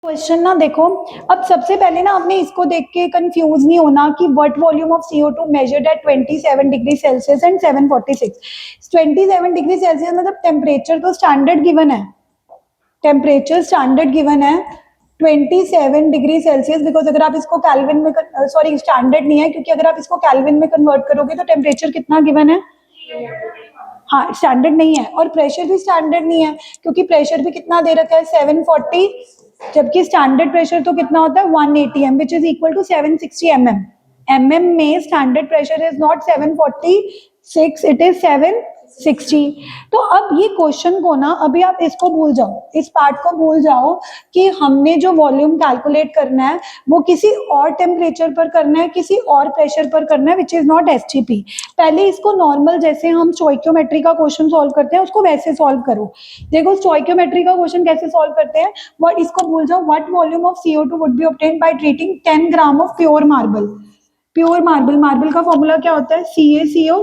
Question ना देखो। अब सबसे पहले ना आपने इसको देख के कंफ्यूज नहीं होना कि what volume of CO2 measured eight 27 degree Celsius and 746। 27 degree Celsius मतलब टेम्परेचर तो स्टैंडर्ड गिवन है, टेम्परेचर स्टैंडर्ड गिवन है 27 डिग्री सेल्सियस। बिकॉज अगर आप इसको कैल्विन में सॉरी स्टैंडर्ड नहीं है, क्योंकि अगर आप इसको कैल्विन में कन्वर्ट करोगे तो टेम्परेचर कितना गिवन है, हाँ स्टैंडर्ड नहीं है। और प्रेशर भी स्टैंडर्ड नहीं है, क्योंकि प्रेशर भी कितना दे रखा है 740, जबकि स्टैंडर्ड प्रेशर तो कितना होता है 180 m which is equal to 760 mm। mm में standard pressure is not 746, it is 760। तो अब ये क्वेश्चन को ना अभी आप इसको भूल जाओ, इस पार्ट को भूल जाओ कि हमने जो वॉल्यूम कैलकुलेट करना है वो किसी और टेम्परेचर पर करना है, किसी और प्रेशर पर करना है विच इज नॉट एसटीपी। पहले इसको नॉर्मल जैसे हम स्टोइकियोमेट्री का क्वेश्चन सॉल्व करते हैं उसको वैसे सॉल्व करो। देखो स्टोइकियोमेट्री का क्वेश्चन कैसे सॉल्व करते हैं, व्हाट इसको भूल जाओ, what volume of CO2 would be obtained by treating 10 gram of pure marble. Pure marble, marble का फॉर्मूला क्या होता है CaCO,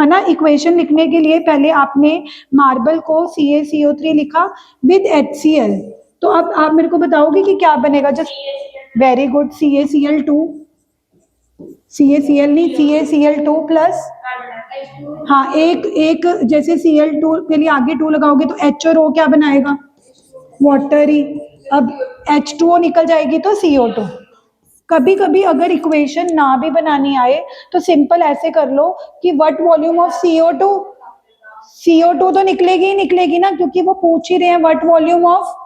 है ना। इक्वेशन लिखने के लिए पहले आपने मार्बल को CaCO3 लिखा विद HCl। तो अब आप मेरे को बताओगे कि क्या बनेगा। Just very good, CaCl2, CaCl नहीं CaCl2 प्लस, हाँ एक जैसे Cl2 के लिए आगे 2 लगाओगे तो H और O क्या बनाएगा, वाटर ही। अब H2O निकल जाएगी तो CO2। कभी कभी अगर इक्वेशन ना भी बनानी आए तो सिंपल ऐसे कर लो कि what volume of CO2, CO2 तो निकलेगी ही निकलेगी ना, क्योंकि वो पूछ ही रहे हैं व्हाट वॉल्यूम ऑफ,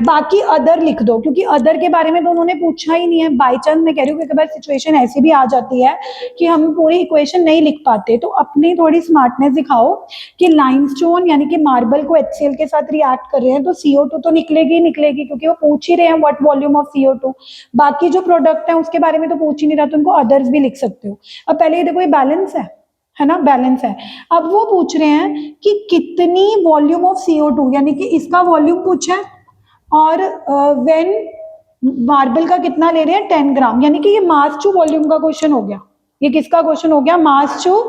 बाकी अदर लिख दो, क्योंकि अदर के बारे में तो उन्होंने पूछा ही नहीं है। बाई चांस मैं कह रही हूँ कि कई सिचुएशन ऐसी भी आ जाती है कि हम पूरी इक्वेशन नहीं लिख पाते, तो अपनी थोड़ी स्मार्टनेस दिखाओ कि लाइमस्टोन यानी कि मार्बल को HCl के साथ रिएक्ट कर रहे हैं तो CO2 तो निकलेगी ही निकलेगी, क्योंकि वो पूछ ही रहे हैं व्हाट वॉल्यूम ऑफ CO2। बाकी जो प्रोडक्ट है उसके बारे में तो पूछ ही नहीं रहा, तो उनको अदर्स भी लिख सकते हो। अब पहले ये देखो, ये बैलेंस है ना, बैलेंस है। अब वो पूछ रहे हैं कि कितनी वॉल्यूम ऑफ CO2, यानी कि इसका वॉल्यूम पूछा है, और व्हेन मार्बल का कितना ले रहे हैं 10 ग्राम, यानी कि ये मास टू वॉल्यूम का क्वेश्चन हो गया। ये किसका क्वेश्चन हो गया, मास टू।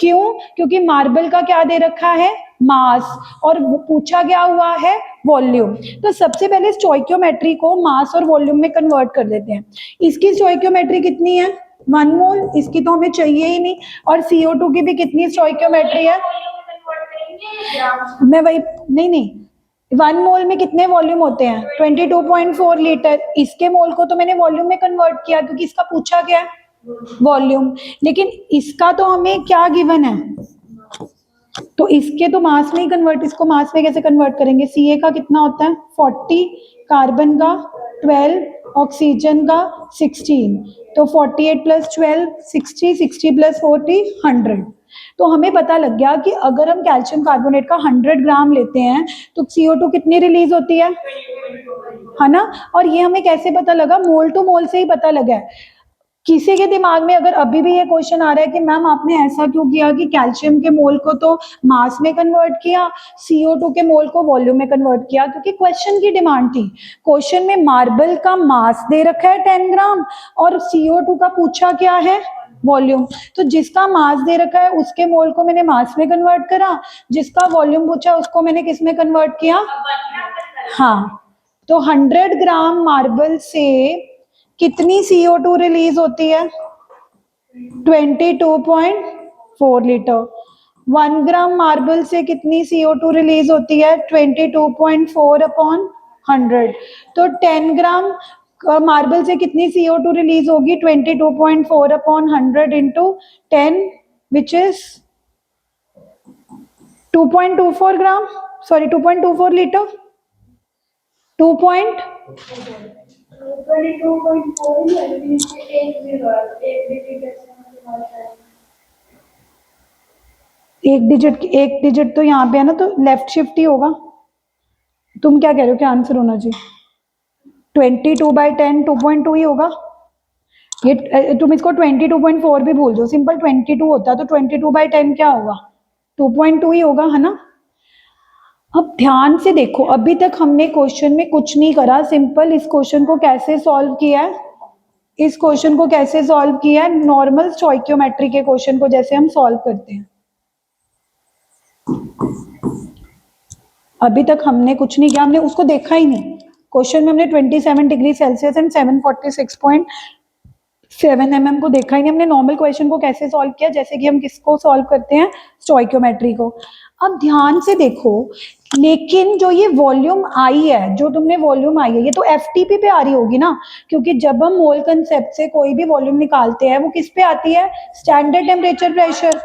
क्यों, क्योंकि मार्बल का क्या दे रखा है, मास, और पूछा गया हुआ है वॉल्यूम। तो सबसे पहले स्टोइकियोमेट्री को मास और वॉल्यूम में कन्वर्ट कर देते हैं। इसकी स्टोइकियोमेट्री कितनी है 1 मोल, इसकी तो हमें चाहिए ही नहीं। और CO2 की भी कितनी स्टोइकियोमेट्री है, मैं वही नहीं 1 मोल में कितने वॉल्यूम होते हैं 22.4 लीटर। इसके मोल को तो मैंने वॉल्यूम में कन्वर्ट किया क्योंकि इसका पूछा गया है वॉल्यूम, लेकिन इसका तो हमें क्या गिवन है, तो इसके तो मास में ही कन्वर्ट, इसको मास में कैसे कन्वर्ट करेंगे। Ca का कितना होता है 40, कार्बन का 12, ऑक्सीजन का 16, तो 48 प्लस 12 60, 60 प्लस 40 100। तो हमें पता लग गया कि अगर हम कैल्शियम कार्बोनेट का 100 ग्राम लेते हैं तो CO2 कितनी रिलीज होती है ना। और ये हमें कैसे पता लगा, मोल टू मोल से ही पता लगा है। किसी के दिमाग में अगर अभी भी ये क्वेश्चन आ रहा है कि मैम आपने ऐसा क्यों किया कि कैल्शियम के मोल को तो मास में कन्वर्ट किया, CO2 के मोल को वॉल्यूम में कन्वर्ट किया, क्योंकि क्वेश्चन की डिमांड थी। क्वेश्चन में मार्बल का मास दे रखा है 10 ग्राम और CO2 का पूछा क्या है वॉल्यूम। तो जिसका मास दे रखा है उसके मोल को मैंने मास में कन्वर्ट करा, जिसका वॉल्यूम पूछा उसको मैंने किस में कन्वर्ट किया, हाँ। तो 100 ग्राम मार्बल से कितनी CO2 रिलीज होती है 22.4 लीटर। 1 ग्राम मार्बल से कितनी CO2 रिलीज होती है 22.4 अपॉन 100। तो 10 ग्राम मार्बल से कितनी CO2 रिलीज होगी 22.4 upon 100 into 10 which is 2.24 gram, sorry 2.24 litre, एक डिजिट तो यहाँ पे है ना, तो लेफ्ट शिफ्ट ही होगा। तुम क्या कह रहे हो, क्या आंसर होना चाहिए 22/10 2.2 ही होगा। ये तुम इसको 22.4 भी भूल जाओ, सिंपल 22 होता है तो 22/10 क्या होगा 2.2 ही होगा, है ना। अब ध्यान से देखो, अभी तक हमने क्वेश्चन में कुछ नहीं करा, सिंपल इस क्वेश्चन को कैसे सॉल्व किया है, इस क्वेश्चन को कैसे सॉल्व किया है, नॉर्मल स्टोइकियोमेट्री के क्वेश्चन को जैसे हम सॉल्व करते हैं। अभी तक हमने कुछ नहीं किया, हमने उसको देखा ही नहीं, क्वेश्चन में हमने 27 डिग्री सेल्सियस एंड 746.7 mm को देखा ही नहीं। हमने नॉर्मल क्वेश्चन को कैसे सॉल्व किया, जैसे कि हम किसको सॉल्व करते हैं, स्टोइकियोमेट्री को। अब ध्यान से देखो, लेकिन जो ये वॉल्यूम आई है, जो तुमने वॉल्यूम आई है, ये तो एफटीपी पे आ रही होगी ना, क्योंकि जब हम मोल कंसेप्ट से कोई भी वॉल्यूम निकालते हैं वो किस पे आती है, स्टैंडर्ड टेम्परेचर प्रेशर।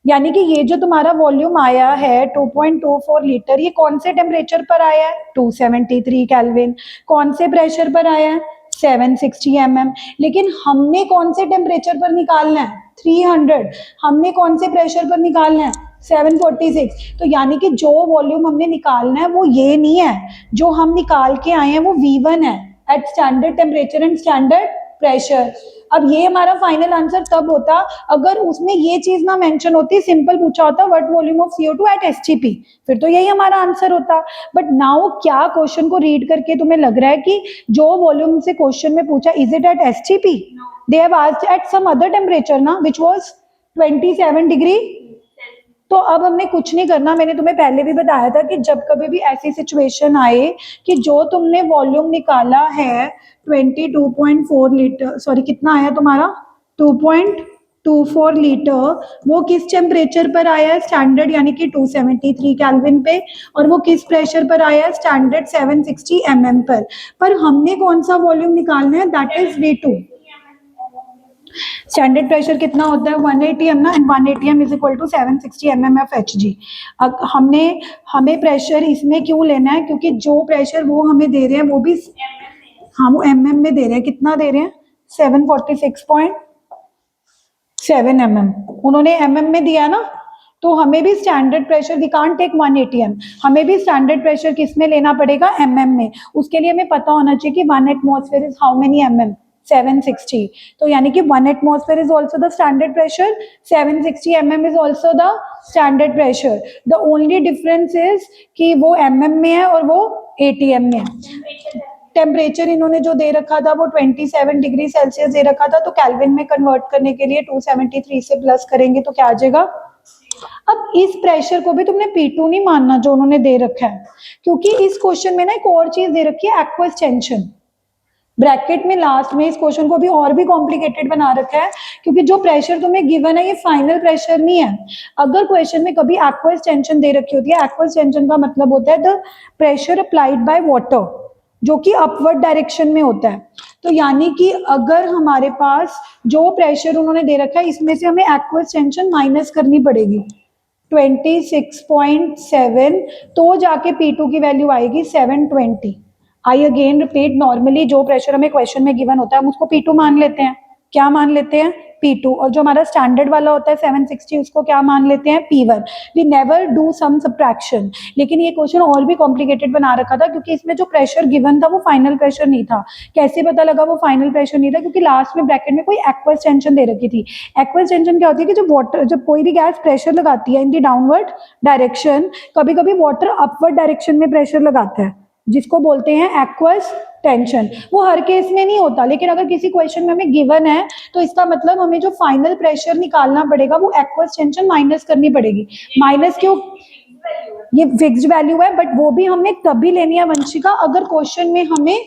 यानी कि ये जो तुम्हारा वॉल्यूम आया है 2.24 लीटर, ये कौन से टेम्परेचर पर आया है, 273 केल्विन। कौन से प्रेशर पर आया है, 760 mm। लेकिन हमने कौन से टेम्परेचर पर निकालना है, 300। हमने कौन से प्रेशर पर निकालना है, 746। तो यानी कि जो वॉल्यूम हमने निकालना है वो ये नहीं है, जो हम निकाल के आए हैं वो V1 है, at standard temperature and standard pressure. अब ये हमारा फाइनल आंसर तब होता अगर उसमें ये चीज ना मेंशन होती, सिंपल पूछा होता what volume of CO2 at STP, फिर तो यही हमारा आंसर होता। बट नाउ क्या क्वेश्चन को रीड करके तुम्हें लग रहा है कि जो वॉल्यूम से क्वेश्चन में पूछा, is it at STP? They have asked at some other temperature ना, व्हिच वाज 27 डिग्री। तो अब हमने कुछ नहीं करना, मैंने तुम्हें पहले भी बताया था कि जब कभी भी ऐसी सिचुएशन आए कि जो तुमने वॉल्यूम निकाला है 22.4 लीटर, सॉरी कितना आया तुम्हारा 2.24 लीटर, वो किस टेम्परेचर पर आया है, स्टैंडर्ड यानी कि 273 केल्विन पे, और वो किस प्रेशर पर आया है, स्टैंडर्ड 760 mm पर हमने कौन सा वॉल्यूम निकालना है, that is V2। Standard pressure कितना होता है, 180 m ना, and 180 m is equal to 760 mm of Hg। अब हमें प्रेशर इसमें क्यों लेना है, क्योंकि जो प्रेशर वो हमें दे रहे हैं वो भी हाँ वो mm में दे रहे हैं। कितना दे रहे हैं, 746.7 mm उन्होंने mm में दिया ना, तो हमें भी standard pressure, we can't take 180 m, हमें भी स्टैंडर्ड प्रेशर किस में लेना पड़ेगा, mm में। उसके लिए हमें पता होना चाहिए कि 1 atmosphere is how many mm, 760। तो यानी कि 1 atmosphere is also the standard pressure, 760 mm is also the standard pressure. The only difference is कि वो mm में है और वो ATM में है। टेम्परेचर इन्होंने जो दे रखा था वो 27 डिग्री सेल्सियस दे रखा था, तो केल्विन में कन्वर्ट करने के लिए 273 से प्लस करेंगे तो क्या आ जाएगा। अब इस प्रेशर को भी तुमने P2 नहीं मानना जो उन्होंने दे रखा है, क्योंकि इस क्वेश्चन में ना एक और चीज दे रखी है, एक्वस टेंशन। ब्रैकेट में लास्ट में इस क्वेश्चन को भी और भी कॉम्प्लिकेटेड बना रखा है, क्योंकि जो प्रेशर तुम्हें गिवन है ये फाइनल प्रेशर नहीं है। अगर क्वेश्चन में कभी एक्वस टेंशन दे रखी होती है, एक्वस टेंशन का मतलब होता है the pressure applied by water, जो कि अपवर्ड डायरेक्शन में होता है। तो यानी कि अगर हमारे पास जो प्रेशर उन्होंने दे रखा है इसमें से हमें एक्वस टेंशन माइनस करनी पड़ेगी 26.7, तो जाके P2 की वैल्यू आएगी 720। आई अगेन रिपीट, नॉर्मली जो प्रेशर हमें क्वेश्चन में गिवन होता है हम उसको P2 मान लेते हैं। क्या मान लेते हैं, P2। और जो हमारा स्टैंडर्ड वाला होता है 760, उसको क्या मान लेते हैं, P1। We never do some subtraction. लेकिन ये क्वेश्चन और भी कॉम्प्लिकेटेड बना रखा था, क्योंकि इसमें जो प्रेशर गिवन था वो फाइनल प्रेशर नहीं था। कैसे पता लगा वो फाइनल प्रेशर नहीं था, क्योंकि लास्ट में ब्रैकेट में कोई एक्वस टेंशन दे रखी थी। एक्वस टेंशन क्या होती है कि जब कोई भी गैस प्रेशर लगाती है इन दी डाउनवर्ड डायरेक्शन, कभी कभी वाटर अपवर्ड डायरेक्शन में प्रेशर लगाता है, जिसको बोलते हैं एक्वस टेंशन। वो हर केस में नहीं होता, लेकिन अगर किसी क्वेश्चन में हमें गिवन है तो इसका मतलब हमें जो फाइनल प्रेशर निकालना पड़ेगा वो एक्वस टेंशन माइनस करनी पड़ेगी। माइनस क्यों, ये फिक्स्ड वैल्यू है, बट वो भी हमने तभी लेनी है वंशिका अगर क्वेश्चन में हमें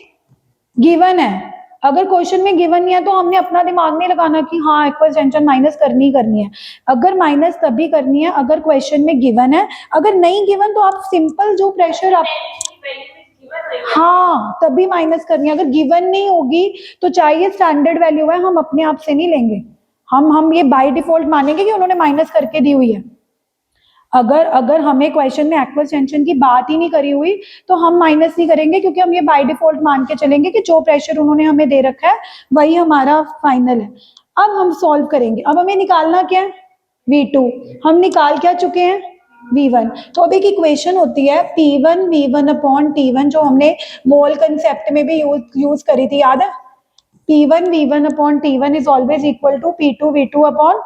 गिवन है। अगर क्वेश्चन में गिवन नहीं है तो हमने अपना दिमाग नहीं लगाना कि हाँ एक्वस टेंशन माइनस करनी ही करनी है। अगर माइनस तभी करनी है अगर क्वेश्चन में गिवन है, अगर नहीं गिवन तो आप सिंपल जो प्रेशर आप हाँ तभी माइनस करनी है। अगर गिवन नहीं होगी तो चाहिए स्टैंडर्ड वैल्यू है, हम अपने आप से नहीं लेंगे, हम ये बाय डिफॉल्ट मानेंगे कि उन्होंने माइनस करके दी हुई है। अगर हमें क्वेश्चन में एक्वस टेंशन की बात ही नहीं करी हुई तो हम माइनस नहीं करेंगे, क्योंकि हम ये बाय डिफॉल्ट मान के चलेंगे कि जो प्रेशर उन्होंने हमें दे रखा है वही हमारा फाइनल है। अब हम सॉल्व करेंगे। अब हमें निकालना क्या है, V2। हम निकाल क्या चुके हैं, V1। तो अब एक इक्वेशन होती है P1 V1 अपॉन T1, जो हमने मोल कंसेप्ट में भी यूज करी थी, याद है। P1 V1 upon T1 is always equal to P2 V2 upon,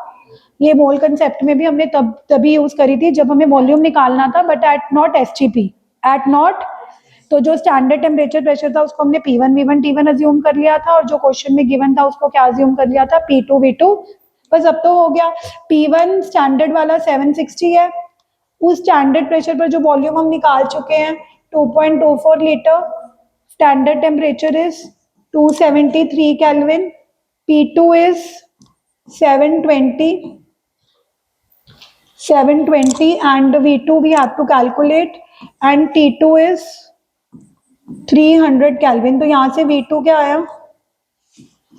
ये मोल कंसेप्ट में भी हमने तभी यूज करी थी जब हमें वॉल्यूम निकालना था, but at not STP, at not. तो जो स्टैंडर्ड टेम्परेचर प्रेशर था उसको हमने P1 V1 T1 अज्यूम कर लिया था, और जो क्वेश्चन में गिवन था उसको क्या अज्यूम कर लिया था, P2 V2। बस अब तो हो गया। P1 स्टैंडर्ड वाला 760 है, उस स्टैंडर्ड प्रेशर पर जो वॉल्यूम हम निकाल चुके हैं 2.24 litre, standard temperature is 273 Kelvin, P2 is 720 and V2 we have to calculate and T2 is 300 Kelvin. तो यहाँ से V2 क्या आया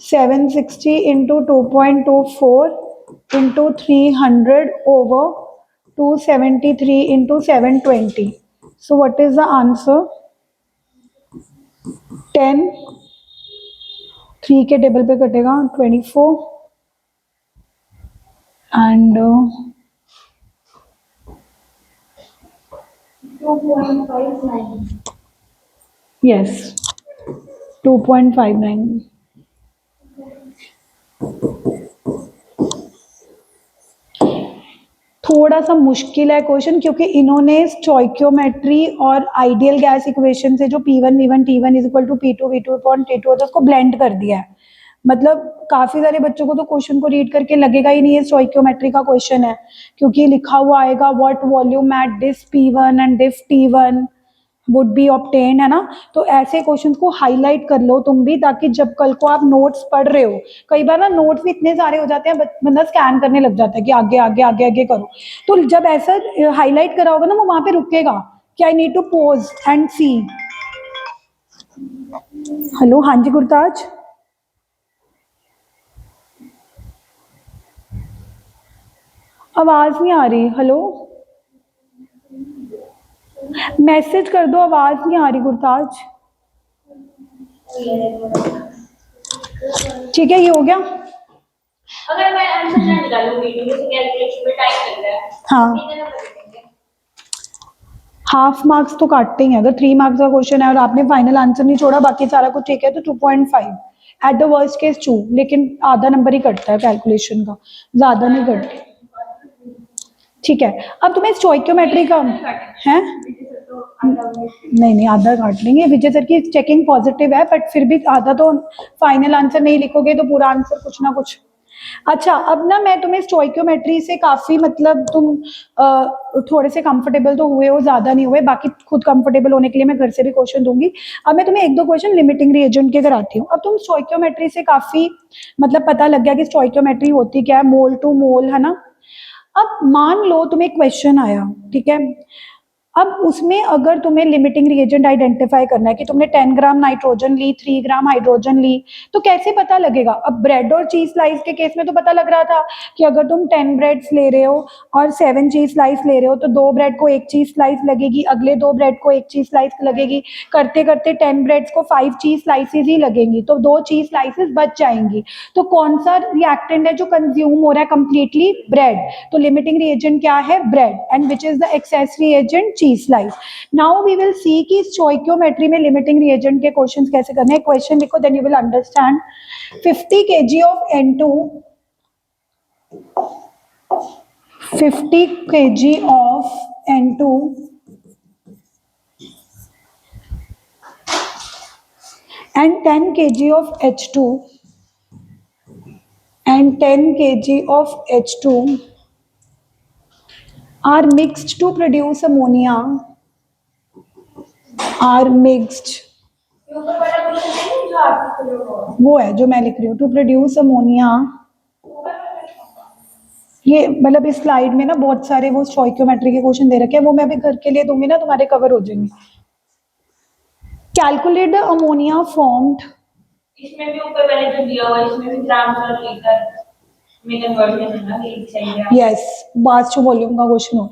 760 into 2.24 into 300 over 273 into 720. So what is the answer? 10 3 के टेबल पे कटेगा 24 and 2.59. yes 2.59. थोड़ा सा मुश्किल है क्वेश्चन क्योंकि इन्होंने स्टोइकियोमेट्री और आइडियल गैस इक्वेशन से जो P1 V1 T1 is equal to P2 V2 upon T2 होता है उसको ब्लेंड कर दिया है. मतलब काफी सारे बच्चों को तो क्वेश्चन को रीड करके लगेगा ही नहीं ये स्टोइकियोमेट्री का क्वेश्चन है क्योंकि लिखा हुआ आएगा what volume at this P1 and this T1 would be obtain, है ना. तो ऐसे क्वेश्चंस को हाईलाइट कर लो तुम भी ताकि जब कल को आप नोट्स पढ़ रहे हो, कई बार ना नोट्स भी इतने सारे हो जाते हैं बंदा स्कैन करने लग जाता है कि आगे आगे आगे आगे करो. तो जब ऐसा हाईलाइट करा होगा ना वो वहां पे रुकेगा कि I need to pause and see. Hello, हाँ जी गुरताज. आवाज नहीं आ रही. हेलो, मैसेज कर दो, आवाज नहीं आ रही गुरताज. ठीक है, ये हो गया. अगर मैं आंसर ना निकालूं मीटिंग से कैलकुलेशन में टाइम लग रहा है. हाँ, कितने नंबर देंगे? हाफ मार्क्स तो काटते ही हैं. अगर 3 मार्क्स का क्वेश्चन है और आपने फाइनल आंसर नहीं छोड़ा बाकी सारा कुछ ठीक है तो 2.5 एट द वर्स्ट केस 2, लेकिन आधा नंबर ही कटता है कैलकुलेशन का, ज्यादा नहीं कटता. ठीक है, अब तुम्हें स्टोइकियोमेट्री का है. नहीं नहीं, आधा काट लेंगे. विजय सर की चेकिंग पॉजिटिव है बट फिर भी आधा तो फाइनल आंसर नहीं लिखोगे तो पूरा आंसर कुछ ना कुछ. अच्छा, अब ना मैं तुम्हें स्टोइकियोमेट्री से काफी मतलब तुम थोड़े से कंफर्टेबल तो हुए हो, ज्यादा नहीं हुए. बाकी खुद कंफर्टेबल होने के लिए मैं घर से भी क्वेश्चन दूंगी. अब मैं तुम्हें 1-2 क्वेश्चन लिमिटिंग रिएजेंट के कराती हूँ. अब तुम स्टोइकियोमेट्री से काफी मतलब पता लग गया कि स्टोइकियोमेट्री होती क्या है, मोल टू मोल, है ना. अब मान लो तुम्हें क्वेश्चन आया, ठीक है. अब उसमें अगर तुम्हें लिमिटिंग रिएजेंट आइडेंटिफाई करना है कि तुमने 10 ग्राम नाइट्रोजन ली, 3 ग्राम हाइड्रोजन ली, तो कैसे पता लगेगा. अब ब्रेड और चीज स्लाइस के केस में तो पता लग रहा था कि अगर तुम 10 ब्रेड्स ले रहे हो और 7 चीज स्लाइस ले रहे हो तो 2 ब्रेड को 1 चीज स्लाइस लगेगी, अगले 2 ब्रेड को 1 चीज स्लाइस लगेगी, करते करते 10 ब्रेड्स को 5 चीज स्लाइसेस ही लगेंगी, तो 2 चीज स्लाइसेस बच जाएंगी. तो कौन सा रिएक्टेंट है जो कंज्यूम हो रहा है कंप्लीटली? ब्रेड. तो लिमिटिंग रिएजेंट क्या है? Bread. And which is the excess reagent? Cheese slice. Now we will see कि स्टोइकियोमेट्री में लिमिटिंग रिएजेंट के क्वेश्चंस कैसे करने हैं. क्वेश्चन लिखो, then you will understand. 50 kg of N2, 50 kg of N2 and 10 kg of H2 and 10 kg of H2 are mixed to produce ammonia, are mixed, ऊपर वाला question है जो आपको करो. वो है जो मैं लिख रही हूँ, टू प्रोड्यूस अमोनिया. ये मतलब इस स्लाइड में ना बहुत सारे वो स्टोइकियोमेट्री के क्वेश्चन दे रखे हैं, वो मैं अभी घर के लिए दूंगी ना, तुम्हारे कवर हो जाएंगे. Calculate the ammonia formed. इसमें भी ऊपर वाले जो दिया हुआ है इसमें भी ग्राम और लीटर में कन्वर्जन है ना, एक सही है. यस, मास टू वॉल्यूम का क्वेश्चन हो.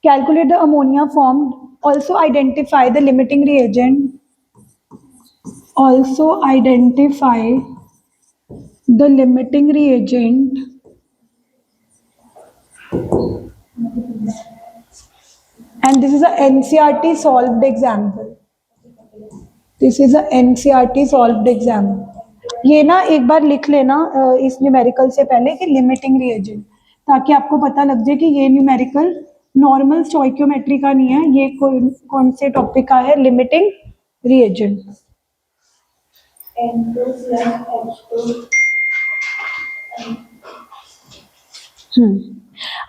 Calculate the ammonia formed. Also identify the limiting reagent. Also identify the limiting reagent and this is a NCERT solved example. This is a NCERT solved example. ये ना एक बार लिख लेना इस numerical से पहले कि लिमिटिंग रिएजेंट, ताकि आपको पता लग जाए कि ये न्यूमेरिकल नॉर्मल स्टोइकियोमेट्री का नहीं है, ये कौन से टॉपिक का है, limiting reagent. N2 plus H2.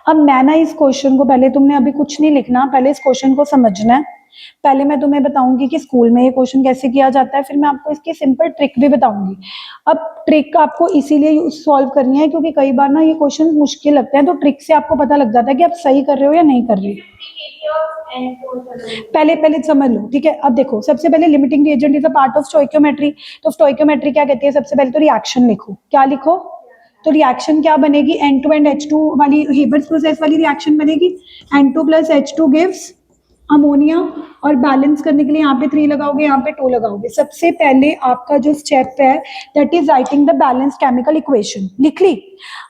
अब मैं ना इस क्वेश्चन को, पहले तुमने अभी कुछ नहीं लिखना, पहले इस क्वेश्चन को समझना है. पहले मैं तुम्हें बताऊंगी कि स्कूल में ये क्वेश्चन कैसे किया जाता है, फिर मैं आपको इसकी सिंपल ट्रिक भी बताऊंगी। अब ट्रिक आपको इसीलिए सॉल्व करनी है क्योंकि कई बार ना ये क्वेश्चन मुश्किल लगते हैं, तो ट्रिक से आपको पता लग जाता है कि आप सही कर रहे हो या नहीं कर रहे। 50 kg of N2 पहले समझ लो, ठीक है। अब देखो, सबसे पहले limiting reagent is a part of stoichiometry. तो स्टोइकियोमेट्री क्या कहती है? सबसे पहले तो रिएक्शन लिखो। क्या लिखो? तो रिएक्शन क्या बनेगी? N2 and H2 वाली हेबर्स प्रोसेस वाली रिएक्शन बनेगी। N2 plus H2 gives ammonia, और बैलेंस करने के लिए यहाँ पे 3 लगाओगे, यहाँ पे 2 लगाओगे। सबसे पहले आपका जो स्टेप है that is writing the balance chemical equation. लिख ली?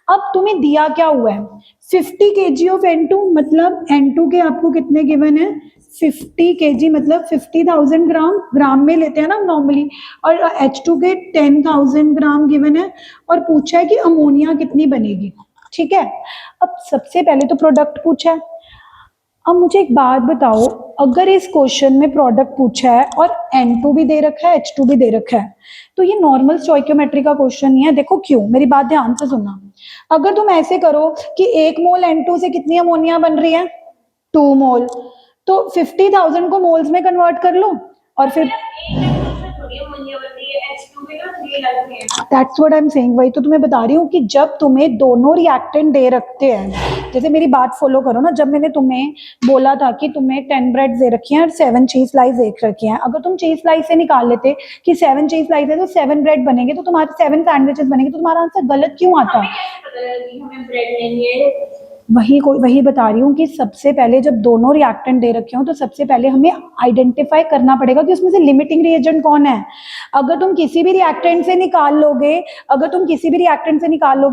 अब तुम्हें दिया क्या हुआ है? 50 kg ऑफ N2, मतलब N2 के आपको कितने गिवन है? 50 kg मतलब 50,000 ग्राम, ग्राम में लेते हैं ना नॉर्मली, और H2 के 10,000 ग्राम गिवन है, और पूछा है कि अमोनिया कितनी बनेगी। ठीक है, अब सबसे पहले तो प्रोडक्ट पूछा है। अब मुझे एक बात बताओ, अगर इस क्वेश्चन में प्रोडक्ट पूछा है और N2 भी दे रखा है, H2 भी दे रखा है, तो ये नॉर्मल स्टोइकियोमेट्री का क्वेश्चन नहीं है। देखो क्यों, मेरी बात ध्यान से सुनना। अगर तुम ऐसे करो कि 1 मोल N2 से कितनी अमोनिया बन रही है? 2 मोल। तो 50,000 को मोल्स में कन्वर्ट कर लो, और फिर that's what I am saying. वही तो तुम्हें बता रही हूँ कि जब तुम्हें दोनों रिएक्टेंट दे रखते हैं, जैसे मेरी बात फॉलो करो ना, जब मैंने तुम्हें बोला था कि तुम्हें 10 ब्रेड दे रखी हैं और 7 चीज स्लाइस दे रखी हैं, अगर तुम चीज स्लाइस से निकाल लेते कि 7 चीज स्लाइस है तो 7 ब्रेड बनेंगे, तो तुम्हारे 7 सैंडविचेस बनेंगे, तो तुम्हारा आंसर गलत क्यों आता? वही बता रही हूँ कि सबसे पहले जब दोनों रिएक्टेंट दे रखे हो तो सबसे पहले हमें आइडेंटिफाई करना पड़ेगा कि उसमें से लिमिटिंग रिएजेंट कौन है। अगर तुम किसी भी रिएक्टेंट से निकाल लोगे,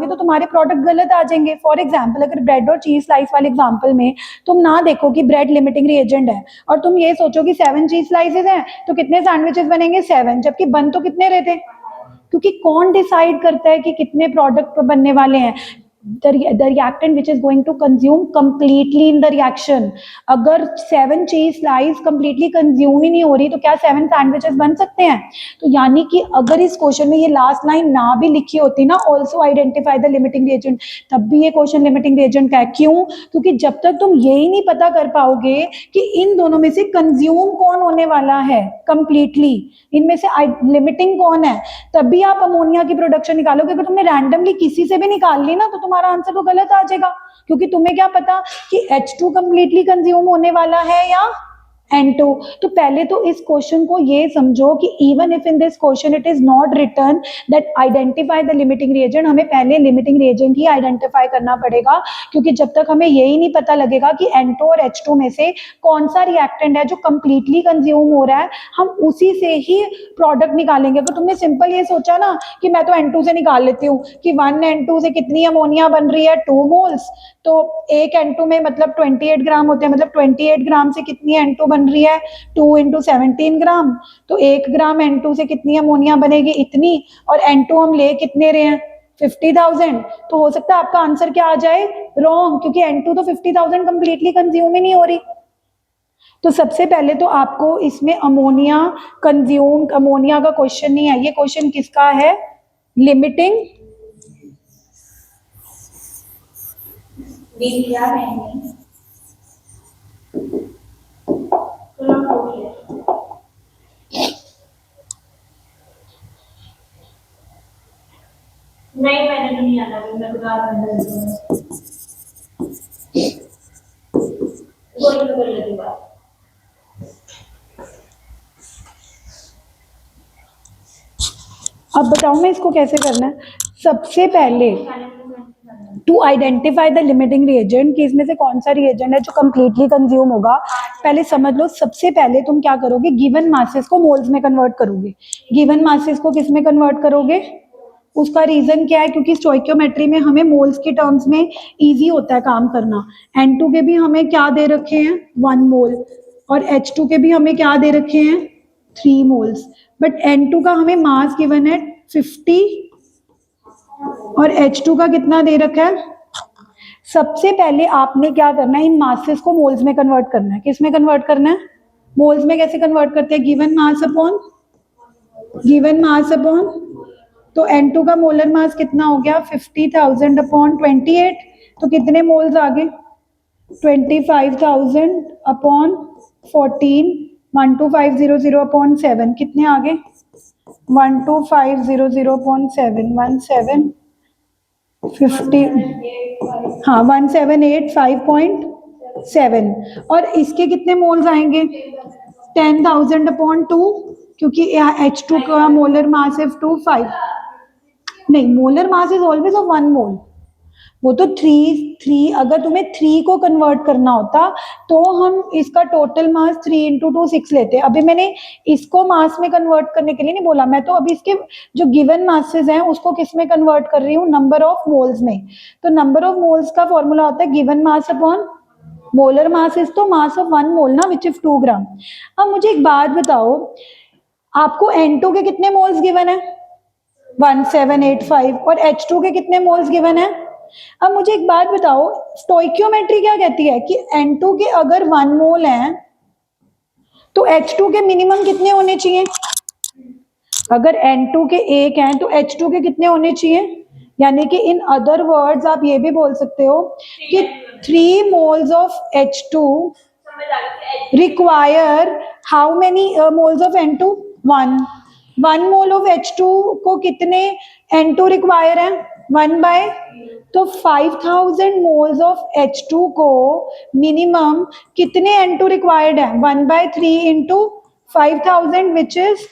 तो तुम्हारे प्रोडक्ट गलत आ जाएंगे। फॉर एग्जाम्पल, अगर ब्रेड और चीज स्लाइस वाले एग्जाम्पल में तुम ना देखो कि ब्रेड लिमिटिंग रिएजेंट है और तुम ये सोचो कि 7 चीज स्लाइसेस हैं तो कितने सैंडविचेस बनेंगे? 7, जबकि बन तो कितने रहे थे? क्योंकि कौन डिसाइड करता है कि कितने प्रोडक्ट बनने वाले हैं? the reactant which is going to consume completely in the reaction। अगर 7 चीज स्लाइस completely कंज्यूम ही नहीं हो रही तो क्या 7 सैंडविचेस बन सकते हैं? तो यानी कि अगर इस क्वेश्चन में ये लास्ट लाइन ना भी लिखी होती ना, also identify the limiting reagent, तब भी ये क्वेश्चन लिमिटिंग रिएजेंट का है। क्यों? क्योंकि जब तक तुम यही नहीं पता कर पाओगे कि इन दोनों में से कंज्यूम कौन होने वाला है कंप्लीटली, इनमें से लिमिटिंग कौन है, तभी आप अमोनिया की प्रोडक्शन निकालोगे। अगर तुमने रैंडमली किसी से भी निकाल ली ना तो तुम्हारा आंसर तो गलत आ जाएगा, क्योंकि तुम्हें क्या पता कि H2 कंप्लीटली कंज्यूम होने वाला है या N2। तो पहले तो इस क्वेश्चन को ये समझो कि even if in this question it is not written that identify the limiting reagent, हमें पहले लिमिटिंग रिएजेंट ही आइडेंटिफाई करना पड़ेगा, क्योंकि जब तक हमें यही नहीं पता लगेगा कि N2 और H2 में से कौन सा रिएक्टेंट है जो कंप्लीटली कंज्यूम हो रहा है, हम उसी से ही प्रोडक्ट निकालेंगे। अगर तुमने सिंपल ये सोचा ना कि मैं तो N2 से निकाल लेती हूँ कि 1 N2 से कितनी अमोनिया बन रही है? 2 मोल्स। तो एक N2 में मतलब 28 ग्राम होते हैं, मतलब 28 ग्राम से कितनी N2 बन रही है? 2 × 17 ग्राम। तो 1 ग्राम N2 से कितनी अमोनिया बनेगी? इतनी। और N2 हम ले कितने रहे हैं? 50,000। तो हो सकता है आपका आंसर क्या आ जाए? रॉन्ग, क्योंकि N2 तो 50,000 कंप्लीटली कंज्यूम ही नहीं हो रही। तो सबसे पहले तो आपको इसमें अमोनिया का क्वेश्चन नहीं है, ये क्वेश्चन किसका है? लिमिटिंग नहीं, मैंने तो नहीं आना, मैं बता रहा हूँ। अब बताओ मैं इसको कैसे करना है। सबसे पहले to identify the limiting reagent कि इसमें से कौन सा रिएजेंट है जो कंप्लीटली कंज्यूम होगा, पहले समझ लो। सबसे पहले तुम क्या करोगे? गिवन मासेस को मोल्स में कन्वर्ट करोगे। गिवन मासेस को किस में कन्वर्ट करोगे? उसका रीजन क्या है? क्योंकि स्टोइकियोमेट्री में हमें मोल्स के टर्म्स में इजी होता है काम करना। N2 के भी हमें क्या दे रखे हैं? 1 मोल, और H2 के भी हमें क्या दे रखे हैं? 3 मोल्स। बट N2 का हमें मास गिवन है 50 और H2 का कितना दे रखा है? सबसे पहले आपने क्या करना है? इन मासेस को मोल्स में कन्वर्ट करना है। किस में कन्वर्ट करना है? मोल्स में कैसे कन्वर्ट करते हैं? गिवन मास अपॉन तो N2 का मोलर मास कितना हो गया? 50,000 अपॉन 28। तो कितने मोल्स आ गए? 25,000 अपॉन 14 12500 अपॉन 7 कितने आ गए 12500 अपॉन 7 1750 हाँ 1785.7 और इसके कितने मोल्स आएंगे 10,000 अपॉन 2 क्योंकि H2 का मोलर मास है 25 नहीं molar mass is always of 1 मोल वो तो 3 अगर तुम्हें 3 को कन्वर्ट करना होता तो हम इसका टोटल मास 3 इंटू 2 6 लेते। अभी मैंने इसको मास में कन्वर्ट करने के लिए नहीं बोला, मैं तो अभी इसके जो गिवन मासेस हैं उसको किस में कन्वर्ट कर रही हूँ नंबर ऑफ मोल्स में। तो नंबर ऑफ मोल्स का फॉर्मूला होता है given mass upon molar mass is तो मास ऑफ 1 मोल ना विच इज 2 ग्राम। अब मुझे एक बात बताओ आपको N2 के कितने मोल्स गिवन है 1785 और H2 के कितने मोल्स गिवन है। अब मुझे एक बात बताओ स्टोइकियोमेट्री क्या कहती है कि N2 के अगर 1 मोल है तो H2 के मिनिमम कितने होने चाहिए। अगर N2 के 1 हैं तो H2 के कितने होने चाहिए, यानी कि इन अदर वर्ड्स आप ये भी बोल सकते हो कि 3 moles of H2 require how many moles of N2 1 mole of H2 को कितने N2 रिक्वायर है 1 बाय तो 5000 मोल्स ऑफ H2 को मिनिमम कितने N2 रिक्वायर्ड है 1 बाय 3 इंटू 5000 विच इज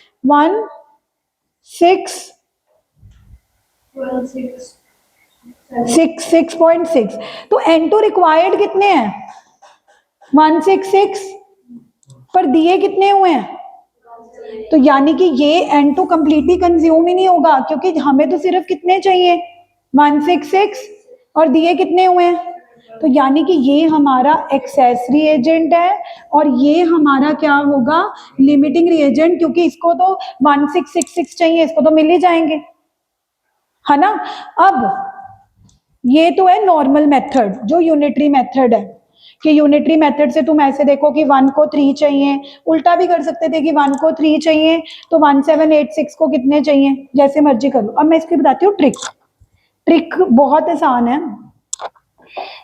6.6 तो N2 रिक्वायर्ड कितने हैं 166 पर दिए कितने हुए हैं तो यानी कि ये N2 कंप्लीटली कंज्यूम ही नहीं होगा क्योंकि हमें तो सिर्फ कितने चाहिए 166 और दिए कितने हुए हैं तो यानी कि ये हमारा एक्सेस रिएजेंट है और ये हमारा क्या होगा लिमिटिंग रिएजेंट क्योंकि इसको तो 1666 चाहिए इसको तो मिल ही जाएंगे है ना। अब ये तो है नॉर्मल मेथड जो यूनिटरी मेथड है कि यूनिटरी मेथड से तुम ऐसे देखो कि 1 को 3 चाहिए, उल्टा भी कर सकते थे कि 1 को 3 चाहिए तो 1786 को कितने चाहिए, जैसे मर्जी करो। अब मैं इसकी बताती हूँ ट्रिक बहुत आसान है।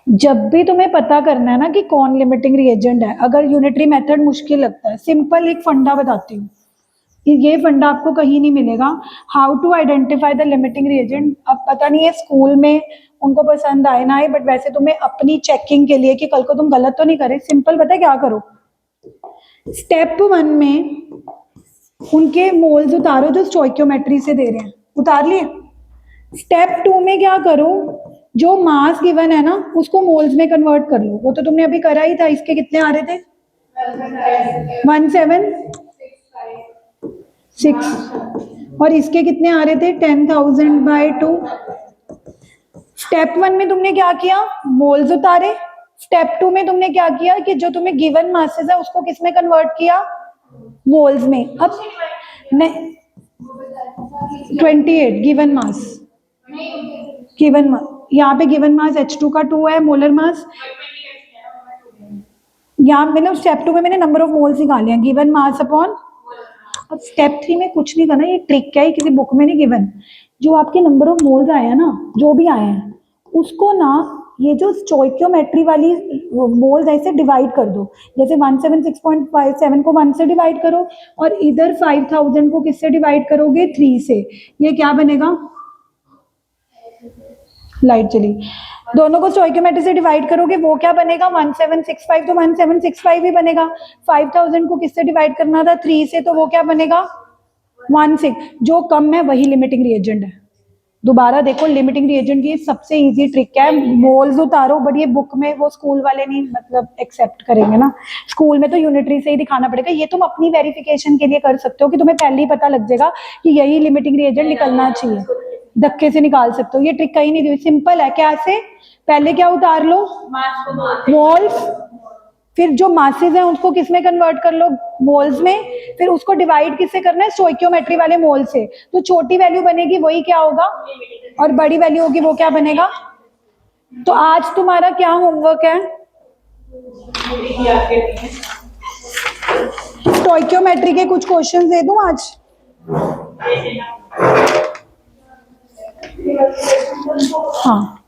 जब भी तुम्हें पता करना है ना कि कौन लिमिटिंग रिएजेंट है, अगर यूनिटरी मेथड मुश्किल लगता है, सिंपल एक फंडा बताती हूँ, ये फंडा आपको कहीं नहीं मिलेगा। How to identify the limiting reagent. अब पता नहीं है स्कूल में उनको पसंद आए ना आए, बट वैसे तुम्हें अपनी चेकिंग के लिए कि कल को तुम गलत तो नहीं करे, सिंपल पता है क्या करो, स्टेप 1 में उनके मोल्स उतारो जो स्टोइकियोमेट्री से दे रहे हैं, उतार लिए। स्टेप 2 में क्या करो, जो मास गिवन है ना उसको मोल्स में कन्वर्ट कर लो, वो तो तुमने अभी करा ही था। इसके कितने आ रहे थे 1766 और इसके कितने आ रहे थे 10,000 बाय 2। स्टेप 1 में तुमने क्या किया, मोल्स उतारे। स्टेप 2 में तुमने क्या किया कि जो तुम्हें गिवन मासेस है उसको किस में कन्वर्ट किया, मोल्स में। अब नहीं 28 गिवन मास, यहाँ पे गिवन मास H2 का 2 है, मोलर मास यहाँ मैंने स्टेप 2 में मैंने नंबर ऑफ मोल्स निकाले हैं, गिवन मास अपॉन। अब स्टेप 3 में कुछ नहीं करना, ये ट्रिक क्या है किसी बुक में नहीं गिवन, जो आपके नंबर ऑफ मोल्स आए हैं ना, जो भी आए हैं उसको ना ये जो स्टोइकियोमेट्री वाली मोल्स ऐसे डिवाइड कर दो, जैसे 176.57 को 1 से डिवाइड करो और इधर 5000 को किससे डिवाइड करोगे 3 से, ये क्या बनेगा, लाइट चली, दोनों को स्टोइकियोमेट्री से डिवाइड करोगे वो क्या बनेगा 1765, तो 1765 ही बनेगा। 5000 को किससे डिवाइड करना था 3 से, तो वो क्या बनेगा 16, जो कम है वही लिमिटिंग रिएजेंट है। दोबारा देखो, लिमिटिंग रिएजेंट की सबसे इजी ट्रिक क्या है, मोल्स उतारो, बट ये बुक में वो स्कूल वाले नहीं मतलब एक्सेप्ट करेंगे ना, स्कूल में तो यूनिटरी से ही दिखाना पड़ेगा। ये तुम अपनी वेरिफिकेशन के लिए कर सकते हो कि तुम्हें पहले ही पता लग जाएगा कि यही लिमिटिंग रिएजेंट निकलना चाहिए, धक्के से निकाल सकते हो। ये ट्रिक कहीं नहीं दी, सिंपल है। कैसे, पहले क्या उतार लो मोल्स, फिर जो मासेस हैं उसको किस में कन्वर्ट कर लो, मोल्स में, फिर उसको डिवाइड किससे करना है, स्टोइकियोमेट्री वाले मोल से। तो छोटी वैल्यू बनेगी वही क्या होगा और बड़ी वैल्यू होगी वो क्या बनेगा। तो आज तुम्हारा क्या होमवर्क है, स्टोइकियोमेट्री के कुछ क्वेश्चंस दे दूं आज। हाँ